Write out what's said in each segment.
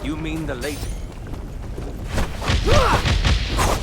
You mean the late...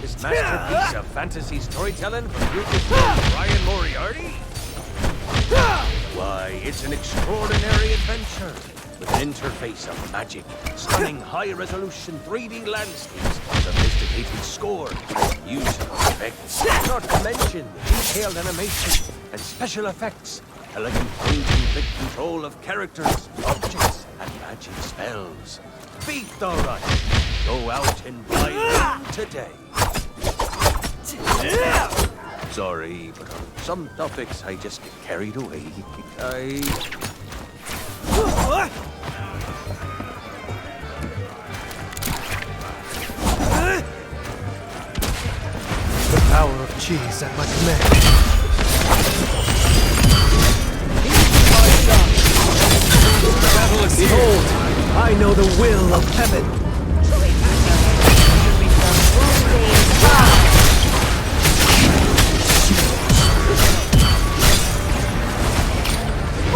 His masterpiece of fantasy storytelling from Lucas Brian Moriarty? Why, it's an extraordinary adventure with an interface of magic, stunning high-resolution 3D landscapes, sophisticated score, and user effects. Not to mention detailed animation and special effects, elegant point-and-click control of characters, objects, and magic spells. Beat the rush. Go out and buy them today. Sorry, but on some topics I just get carried away. The power of cheese at my command. Behold, I know the will of heaven.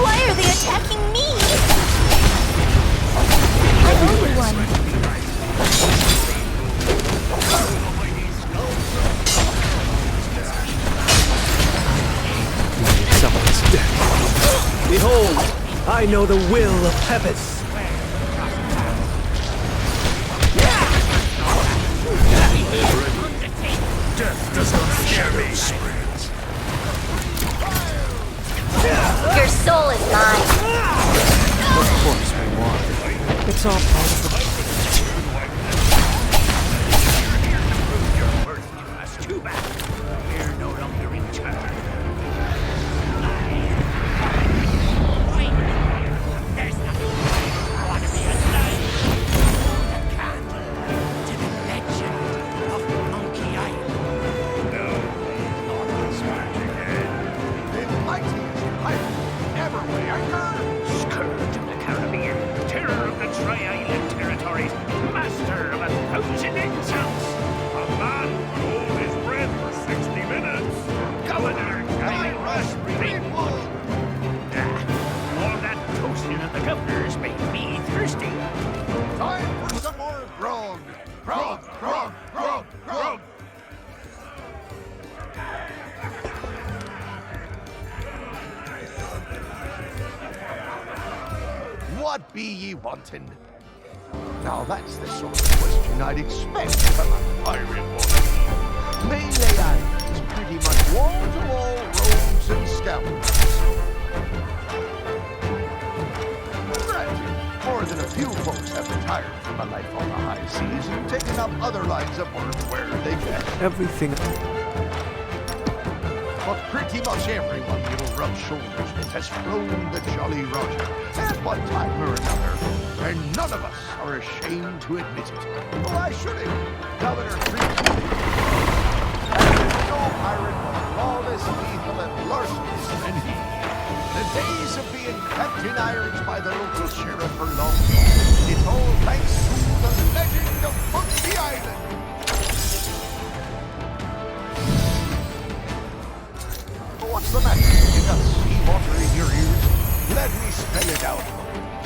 Why are they attacking me? I'm the only one. Someone's dead. Behold, I know the will of heaven. Death does not scare me. Your soul is mine. Of course we want. It's all part of the... Your worth to us. Too bad. We're no longer in charge. There's nothing. I want to be alive. The candle to the legend of Monkey Island. No, not this magic head. The mightiest pirate ever way I heard. Scourge of the Caribbean, terror of the Tri-Island territories, master of 1,000 insults. A man who could hold his breath for 60 minutes. Governor Guy Rush Greenwood. All that toasting of the governors made me thirsty. Time for some more grog. Grog, grog, grog, grog. What be ye wanting? Now that's the sort of question I'd expect from a pirate woman. Melee Island is pretty much wall-to-wall rogues and scoundrels. Granted, more than a few folks have retired from a life on the high seas and taken up other lines of work where they can. Everything... But pretty much everyone you'll rub shoulders with has flown the Jolly Roger at one time or another, and none of us are ashamed to admit it. Why should it? Governor Greenwood. And there's no pirate more lawless, lethal, and larcenous than he. The days of being kept in irons by the local sheriff are long gone. It's all thanks to the legend of Monkey Island. What's the matter? You got seawater in your ears? Let me spell it out.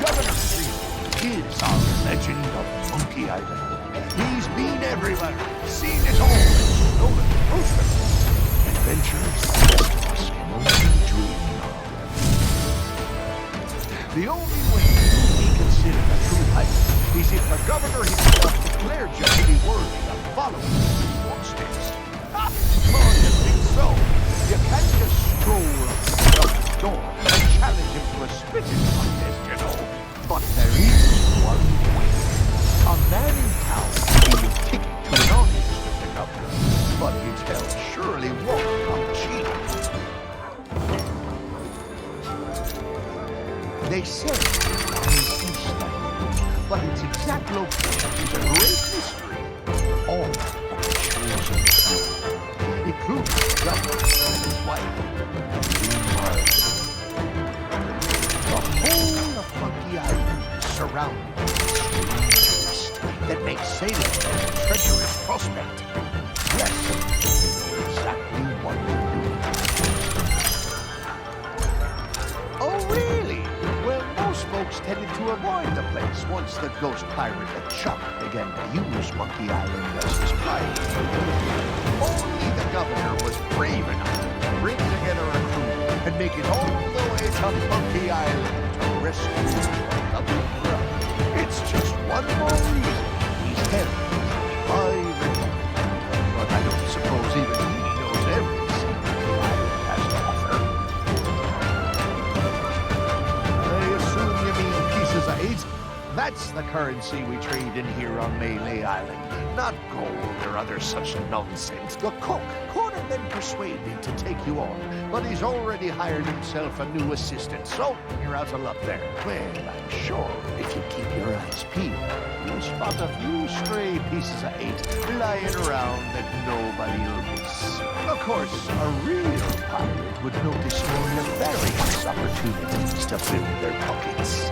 Governor Greenwood is our legend of Monkey Island. He's been everywhere, seen it all, and stolen most of it. Adventures the rest of us can only dream of. The only way to be considered a true pirate is if the governor himself declared you to be worthy of following his footsteps. Oh, you think so? You can't just stroll up to the governor's door and challenge him to a spitting contest, you know. But there is one way. A man in town will tick to an audience with the governor, but his hell surely won't come cheap. They say he's Eastland, but its exact location is a great mystery. All the chosen few, including the governor and his wife, the whole of Monkey Island is surrounded by a strange mist that makes sailing a treacherous prospect. Yes, they know exactly what they're doing. Oh, really? Well, most folk folks tended to avoid the place once the ghost pirate Chuck began to use Monkey Island as his private haven. Only the governor was brave enough to bring together a crew and make it all the way to Monkey Island to rescue the Grub. It's just one more reason he's headed to pirate. But I don't suppose even he knows everything Monkey Island has to offer. I assume you mean pieces of 8? That's the currency we trade in here on Melee Island, not gold or other such nonsense. The cook could have been persuaded to take you on, but he's already hired himself a new assistant, so you're out of luck there. Well, I'm sure if you keep your eyes peeled, you'll spot a few stray pieces of 8 lying around that nobody'll miss. Of course, a real pirate would notice more nefarious opportunities to fill their pockets.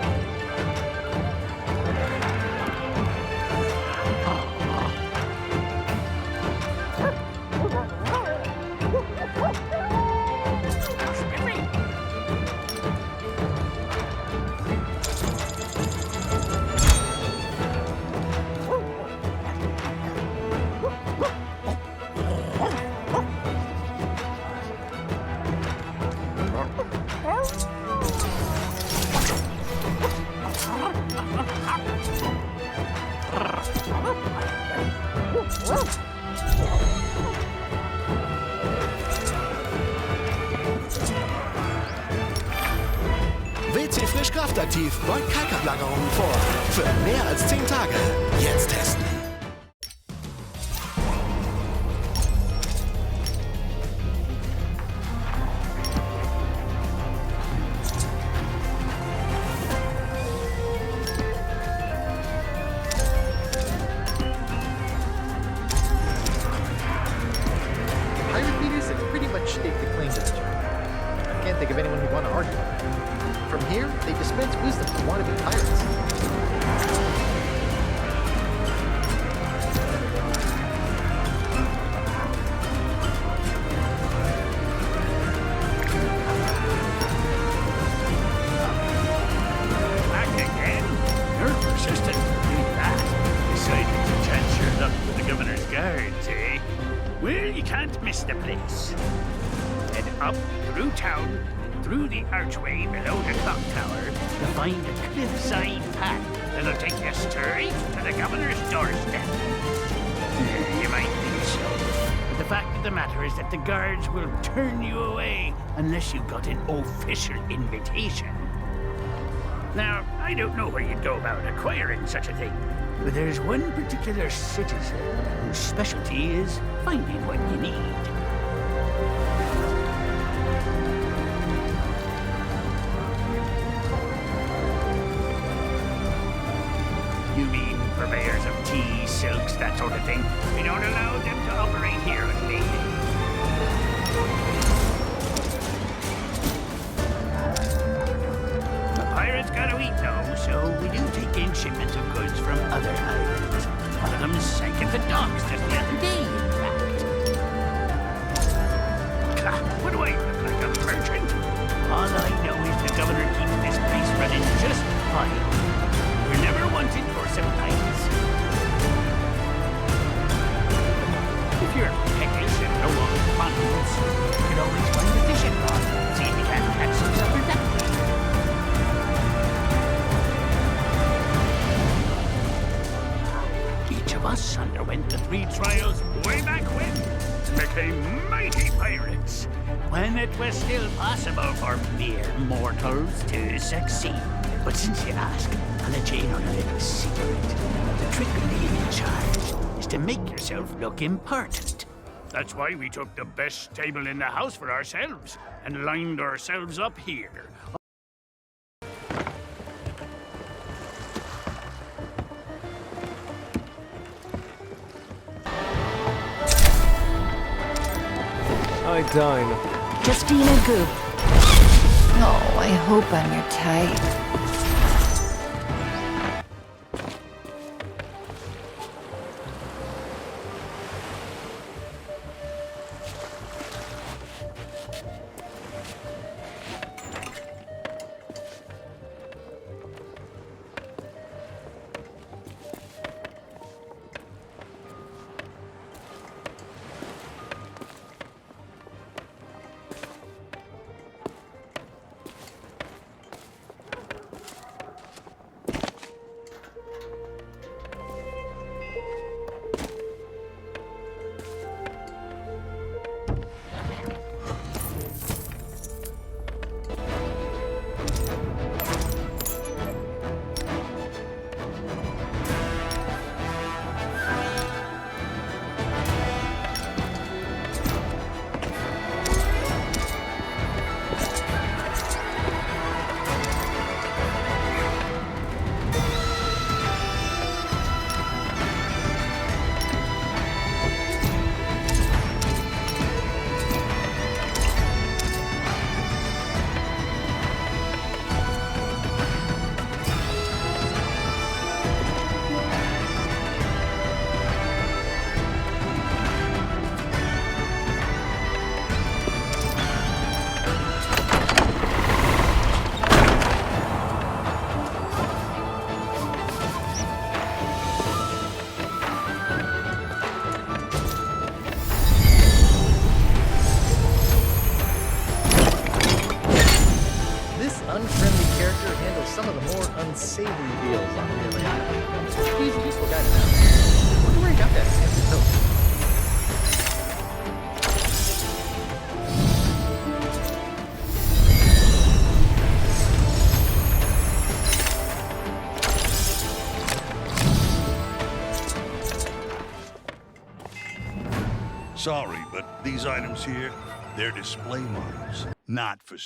WC Frisch Kraftaktiv beugt Kalkablagerungen vor. Für mehr als 10 Tage. Jetzt testen. Pirate leaders have pretty much staked a claim to the journey. I can't think of anyone who'd want to argue. From here, they dispense wisdom to wannabe pirates. Back again? You're persistent. Leave that. Decided to chance your luck with the governor's guards, eh? Well, you can't miss the place. Head up, through town, through the archway below the clock tower, to find a cliffside path that'll take you straight to the governor's doorstep. You might think so, but the fact of the matter is that the guards will turn you away unless you've got an official invitation. Now, I don't know where you'd go about acquiring such a thing, but there's one particular citizen whose specialty is finding what you need. You mean purveyors of tea, silks, that sort of thing? We don't allow them to operate here at Melee. The pirates gotta eat, though, so we do take in shipments of goods from other islands. One of them sank at the docks just the other day, in fact. God, what do I look like, a merchant? All I know is the governor keeps this place running just fine. We're never wanted for supplies. If you're peckish and no long funds, you can always find the fishing rod. See if you can't catch some supper that way. Each of us underwent the 3 trials way back when to become mighty pirates, when it was still possible for mere mortals to succeed. But since you ask, I'll let you in on a little secret. The trick of being in charge is to make yourself look important. That's why we took the best table in the house for ourselves and lined ourselves up here. I dine. Justina Goop. Oh, I hope I'm your type. unsavory deals on really. He's a useful guy to know. I wonder where he got that fancy coat. Sorry, but these items here, they're display models, not for